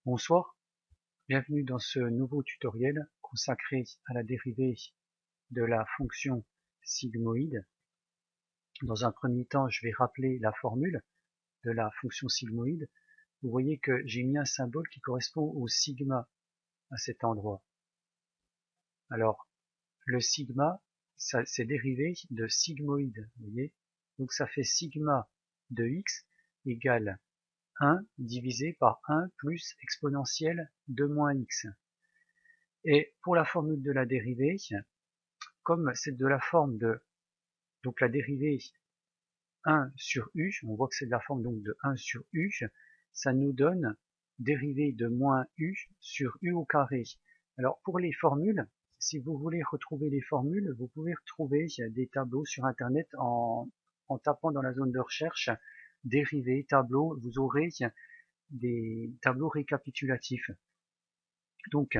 Bonsoir, bienvenue dans ce nouveau tutoriel consacré à la dérivée de la fonction sigmoïde. Dans un premier temps, je vais rappeler la formule de la fonction sigmoïde. Vous voyez que j'ai mis un symbole qui correspond au sigma à cet endroit. Alors, le sigma, c'est dérivé de sigmoïde, vous voyez. Donc ça fait sigma de x égale 1 divisé par 1 plus exponentielle de moins x. Et pour la formule de la dérivée, comme c'est de la forme de, donc la dérivée 1 sur u, on voit que c'est de la forme donc de 1 sur u, ça nous donne dérivée de moins u sur u au carré. Alors pour les formules, si vous voulez retrouver les formules, vous pouvez retrouver des tableaux sur internet en tapant dans la zone de recherche dérivée, tableau, vous aurez des tableaux récapitulatifs. Donc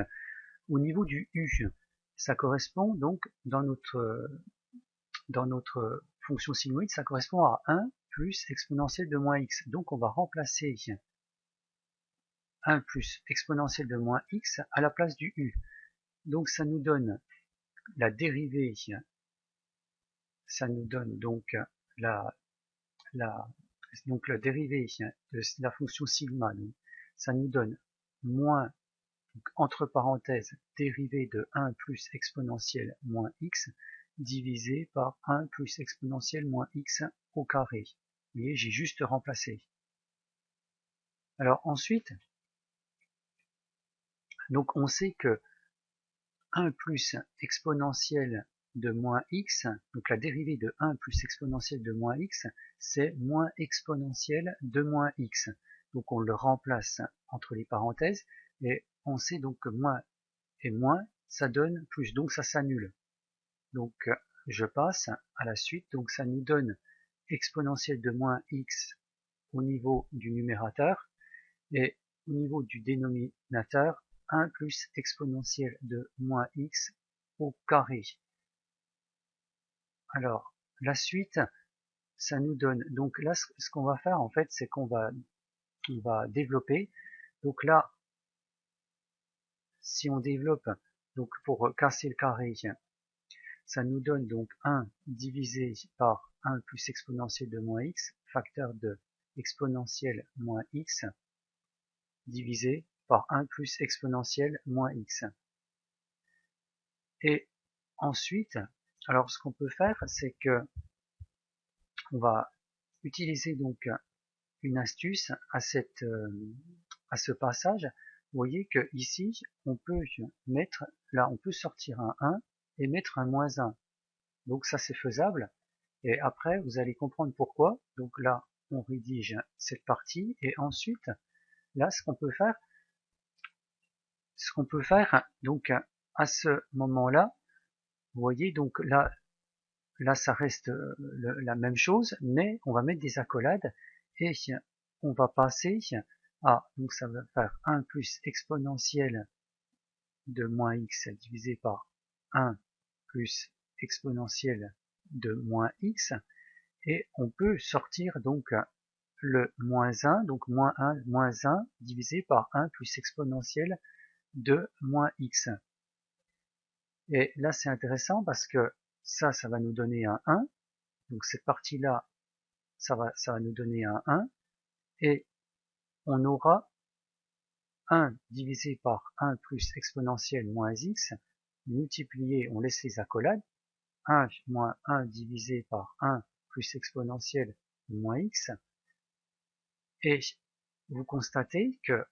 au niveau du u, ça correspond donc dans notre fonction sigmoïde, ça correspond à 1 plus exponentielle de moins x. Donc on va remplacer 1 plus exponentielle de moins x à la place du u. Donc ça nous donne la dérivée, ça nous donne donc la dérivée de la fonction sigma. Donc, ça nous donne moins, donc, entre parenthèses, dérivée de 1 plus exponentielle moins x divisé par 1 plus exponentielle moins x au carré. Vous voyez, j'ai juste remplacé. Alors ensuite, donc on sait que 1 plus exponentielle de moins x, donc la dérivée de 1 plus exponentielle de moins x, c'est moins exponentielle de moins x. Donc on le remplace entre les parenthèses, et on sait donc que moins et moins, ça donne plus, donc ça s'annule. Donc je passe à la suite, donc ça nous donne exponentielle de moins x au niveau du numérateur, et au niveau du dénominateur, 1 plus exponentielle de moins x au carré. Alors, la suite, ça nous donne, donc là, ce qu'on va faire, en fait, c'est qu'on va développer. Donc là, si on développe, donc pour casser le carré, ça nous donne donc 1 divisé par 1 plus exponentielle de moins x, facteur de exponentielle moins x, divisé par 1 plus exponentielle moins x. Et ensuite, alors ce qu'on peut faire, c'est que on va utiliser donc une astuce à ce passage. Vous voyez que ici, on peut mettre, là, on peut sortir un 1 et mettre un moins 1. Donc ça, c'est faisable. Et après, vous allez comprendre pourquoi. Donc là, on rédige cette partie. Et ensuite, là, ce qu'on peut faire, donc à ce moment-là, vous voyez, donc là, ça reste la même chose, mais on va mettre des accolades et on va passer à, donc ça va faire 1 plus exponentielle de moins x divisé par 1 plus exponentielle de moins x, et on peut sortir donc le moins 1, donc moins 1 divisé par 1 plus exponentielle de moins x. Et là c'est intéressant parce que ça va nous donner un 1, donc cette partie-là, ça va nous donner un 1, et on aura 1 divisé par 1 plus exponentielle moins x, multiplié, on laisse les accolades, 1 moins 1 divisé par 1 plus exponentielle moins x, et vous constatez que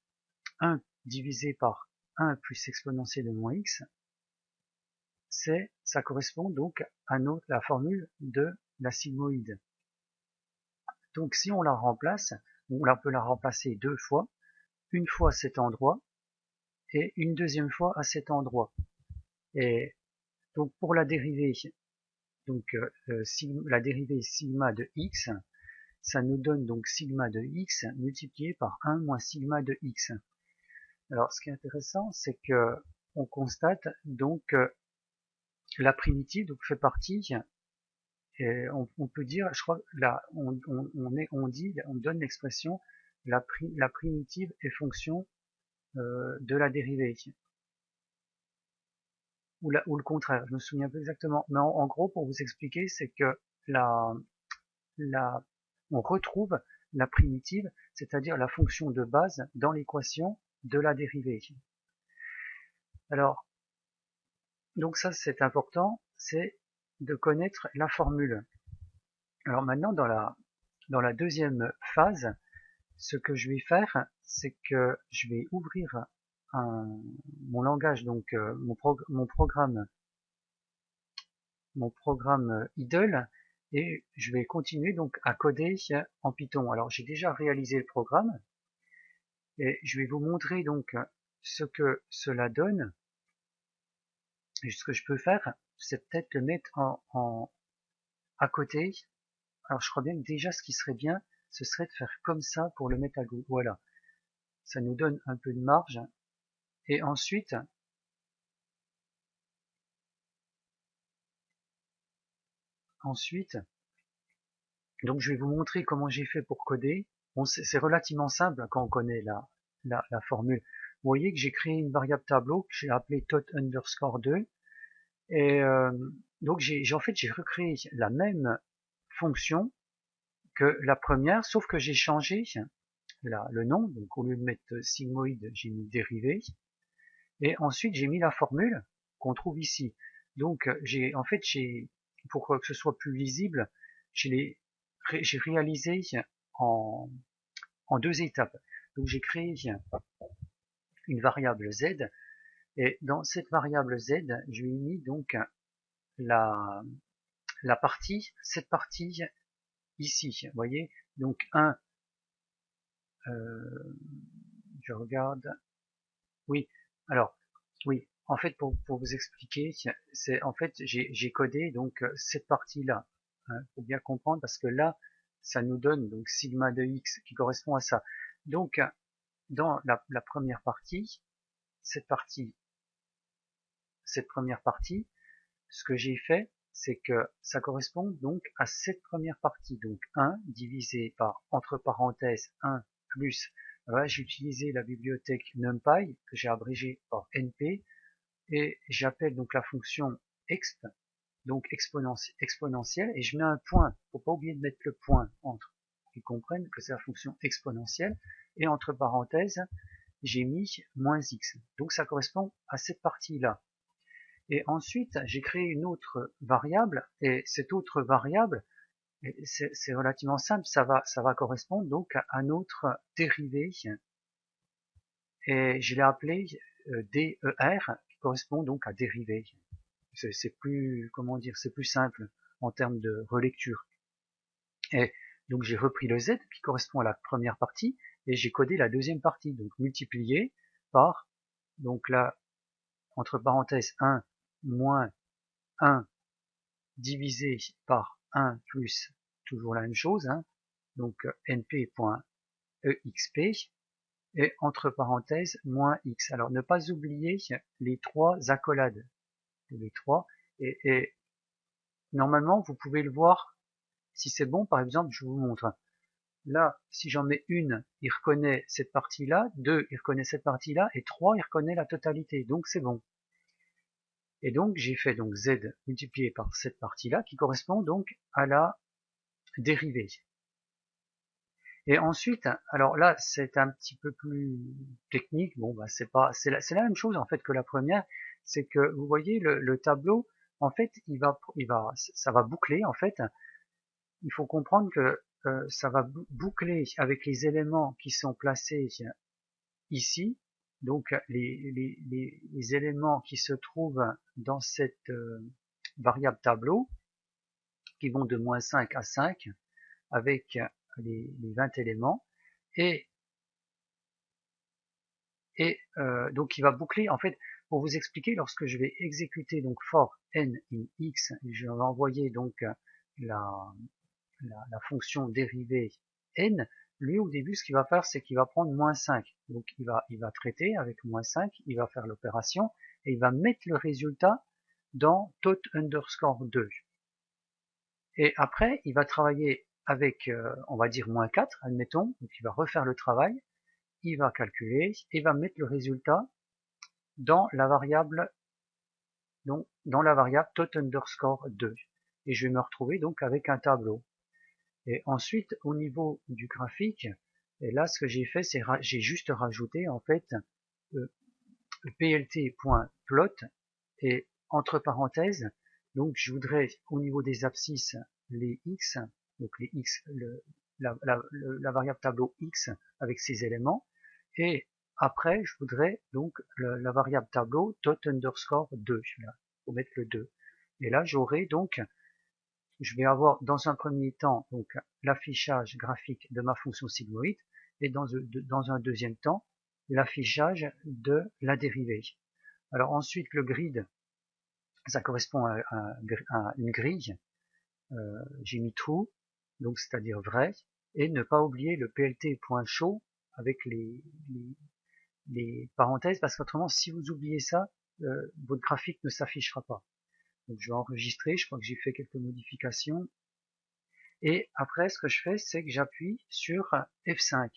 1 divisé par 1 plus exponentielle de moins x, ça correspond donc à la formule de la sigmoïde. Donc si on la remplace, on peut la remplacer deux fois, une fois à cet endroit et une deuxième fois à cet endroit. Et donc pour la dérivée, donc la dérivée sigma de x, ça nous donne donc sigma de x multiplié par 1 moins sigma de x. Alors ce qui est intéressant, c'est que on constate donc la primitive donc fait partie, et on peut dire, je crois là on donne l'expression la primitive est fonction de la dérivée. Ou le contraire, je me souviens plus exactement. Mais en gros, pour vous expliquer, c'est que on retrouve la primitive, c'est-à-dire la fonction de base dans l'équation de la dérivée. Alors, donc ça c'est important, c'est de connaître la formule. Alors maintenant, dans la deuxième phase, ce que je vais faire, c'est que je vais ouvrir mon langage, donc mon programme idle, et je vais continuer donc à coder en Python. Alors j'ai déjà réalisé le programme et je vais vous montrer donc ce que cela donne. Et ce que je peux faire, c'est peut-être le mettre à côté. Alors je crois bien que déjà ce qui serait bien, ce serait de faire comme ça pour le mettre à gauche. Voilà, ça nous donne un peu de marge. Et ensuite, donc je vais vous montrer comment j'ai fait pour coder. Bon, c'est relativement simple quand on connaît la formule. Vous voyez que j'ai créé une variable tableau que j'ai appelée tot_2 et donc en fait j'ai recréé la même fonction que la première, sauf que j'ai changé le nom. Donc au lieu de mettre sigmoïde, j'ai mis dérivé, et ensuite j'ai mis la formule qu'on trouve ici. Donc en fait pour que ce soit plus lisible, j'ai réalisé en deux étapes. Donc j'ai créé une variable z, et dans cette variable z, je lui ai mis donc cette partie ici. Vous voyez, donc je regarde. Oui, alors oui, en fait pour vous expliquer, c'est en fait j'ai codé donc cette partie-là. Hein, faut bien comprendre parce que là, ça nous donne donc sigma de x qui correspond à ça. Donc dans la première partie, cette première partie, ce que j'ai fait, c'est que ça correspond donc à cette première partie, donc 1 divisé par, entre parenthèses, 1 plus, voilà, j'ai utilisé la bibliothèque NumPy, que j'ai abrégé par NP, et j'appelle donc la fonction exp, donc exponentielle, et je mets un point, faut pas oublier de mettre le point entre, qu'ils comprennent que c'est la fonction exponentielle, et entre parenthèses, j'ai mis moins x, donc ça correspond à cette partie-là. Et ensuite, j'ai créé une autre variable, et cette autre variable, c'est relativement simple, ça va correspondre donc à notre dérivé, et je l'ai appelé DER, qui correspond donc à dérivé. C'est plus, comment dire, c'est plus simple en termes de relecture. Et donc j'ai repris le z qui correspond à la première partie, et j'ai codé la deuxième partie, donc multiplié par, donc là, entre parenthèses 1 moins 1 divisé par 1 plus toujours la même chose, hein, donc np.exp, et entre parenthèses moins x. Alors ne pas oublier les trois accolades, les trois, et normalement vous pouvez le voir si c'est bon. Par exemple, je vous montre. Là, si j'en mets une, il reconnaît cette partie-là, 2, il reconnaît cette partie-là, et 3, il reconnaît la totalité, donc c'est bon. Et donc j'ai fait donc z multiplié par cette partie-là qui correspond donc à la dérivée. Et ensuite, alors là c'est un petit peu plus technique, bon bah c'est la même chose en fait que la première, c'est que vous voyez le tableau, en fait ça va boucler en fait. Il faut comprendre que ça va boucler avec les éléments qui sont placés ici, donc les éléments qui se trouvent dans cette variable tableau, qui vont de moins 5 à 5, avec les 20 éléments, et donc il va boucler, en fait, pour vous expliquer, lorsque je vais exécuter donc for n in x, je vais envoyer donc la fonction dérivée n, lui au début ce qu'il va faire, c'est qu'il va prendre moins 5, donc il va traiter avec moins 5, il va faire l'opération, et il va mettre le résultat dans tot_2. Et après, il va travailler avec, on va dire, moins 4, admettons, donc il va refaire le travail, il va calculer et va mettre le résultat dans la variable tot_2 et je vais me retrouver donc avec un tableau. Et ensuite au niveau du graphique, et là ce que j'ai fait, c'est j'ai juste rajouté en fait plt.plot et entre parenthèses, donc je voudrais au niveau des abscisses les x, donc les x, la variable tableau x avec ses éléments, et après je voudrais donc la variable tableau tot_2, là, pour mettre le 2. Et là j'aurai donc, je vais avoir dans un premier temps donc l'affichage graphique de ma fonction sigmoïde et dans un deuxième temps l'affichage de la dérivée. Alors ensuite le grid, ça correspond à une grille, j'ai mis true, donc c'est-à-dire vrai, et ne pas oublier le plt.show avec les parenthèses, parce qu'autrement si vous oubliez ça, votre graphique ne s'affichera pas. Donc je vais enregistrer, je crois que j'ai fait quelques modifications, et après ce que je fais, c'est que j'appuie sur F5.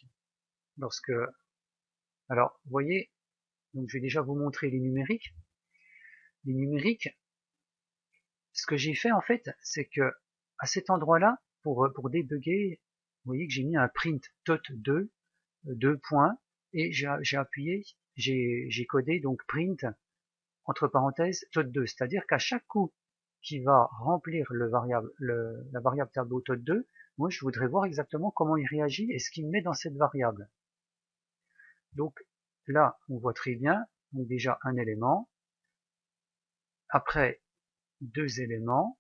Alors vous voyez, donc je vais déjà vous montrer les numériques. Les numériques, ce que j'ai fait en fait, c'est que à cet endroit-là, pour débugger, vous voyez que j'ai mis un print tot2, 2 points, et j'ai appuyé, j'ai codé donc print entre parenthèses tot2, c'est-à-dire qu'à chaque coup qui va remplir la variable tableau tot2, moi je voudrais voir exactement comment il réagit et ce qu'il met dans cette variable. Donc là, on voit très bien, donc déjà un élément, après 2 éléments,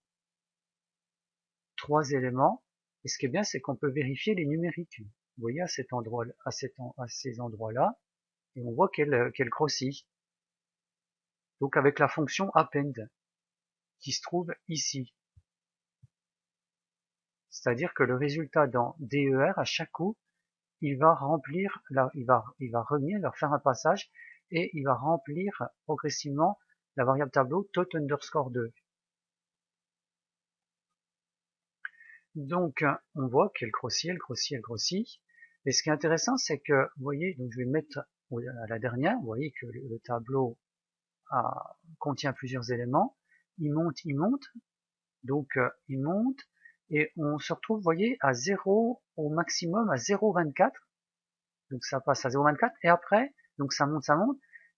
3 éléments, et ce qui est bien, c'est qu'on peut vérifier les numériques. Vous voyez, à ces endroits-là, et on voit qu'elle grossit. Donc avec la fonction append, qui se trouve ici. C'est-à-dire que le résultat dans DER, à chaque coup, il va remplir, il va revenir, il va faire un passage, et il va remplir progressivement la variable tableau tot_2. Donc, on voit qu'elle grossit, elle grossit, elle grossit. Et ce qui est intéressant, c'est que, vous voyez, donc je vais mettre à la dernière, vous voyez que le tableau contient plusieurs éléments. Il monte, donc il monte, et on se retrouve, vous voyez, à 0, au maximum à 0,24. Donc ça passe à 0,24, et après, donc ça monte,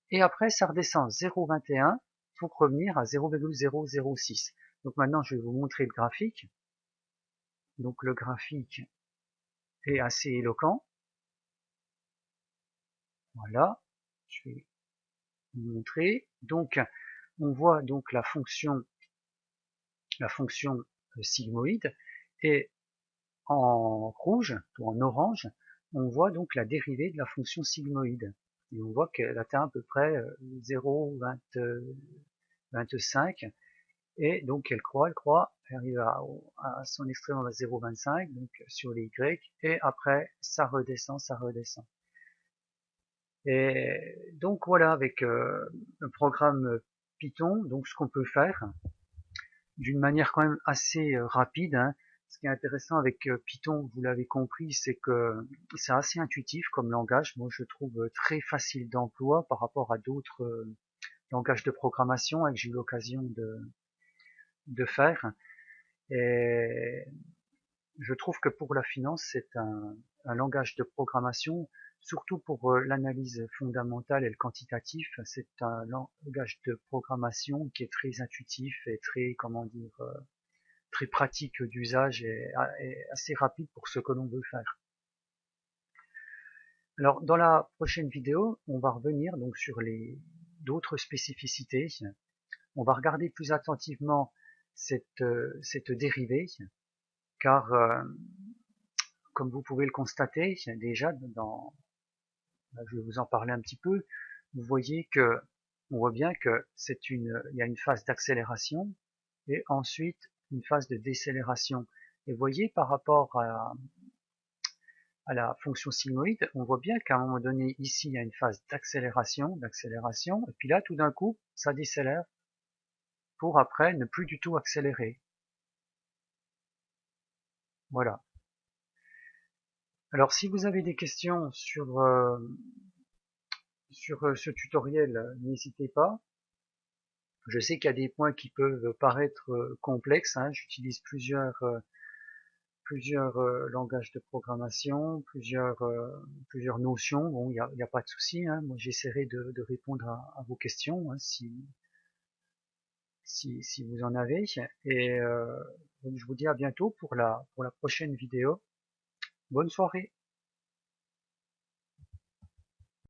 et après ça redescend 0,21 pour revenir à 0,006. Donc maintenant, je vais vous montrer le graphique. Donc le graphique est assez éloquent. Voilà, je vais vous montrer. Donc on voit donc la fonction sigmoïde, et en rouge ou en orange, on voit donc la dérivée de la fonction sigmoïde. Et on voit qu'elle atteint à peu près 0,25, et donc elle croît, elle arrive à son extrémum à 0,25, donc sur les Y, et après ça redescend. Et donc voilà, avec le programme Python, donc ce qu'on peut faire, d'une manière quand même assez rapide, hein. Ce qui est intéressant avec Python, vous l'avez compris, c'est que c'est assez intuitif comme langage. Moi, je trouve très facile d'emploi par rapport à d'autres langages de programmation que j'ai eu l'occasion de faire. Et je trouve que pour la finance, c'est un langage de programmation, surtout pour l'analyse fondamentale et le quantitatif. C'est un langage de programmation qui est très intuitif et très, comment dire, très pratique d'usage et assez rapide pour ce que l'on veut faire. Alors, dans la prochaine vidéo, on va revenir donc sur d'autres spécificités. On va regarder plus attentivement cette dérivée, car comme vous pouvez le constater déjà, je vais vous en parler un petit peu, vous voyez que on voit bien que il y a une phase d'accélération et ensuite une phase de décélération. Et vous voyez, par rapport à la fonction sigmoïde, on voit bien qu'à un moment donné, ici, il y a une phase d'accélération, et puis là, tout d'un coup, ça décélère pour après ne plus du tout accélérer. Voilà. Alors si vous avez des questions sur ce tutoriel, n'hésitez pas. Je sais qu'il y a des points qui peuvent paraître complexes, hein. J'utilise plusieurs langages de programmation, plusieurs notions. Bon, il y a pas de souci, hein. Moi, j'essaierai de répondre à vos questions, hein, si vous en avez. Et donc, je vous dis à bientôt pour la prochaine vidéo. Bonne soirée.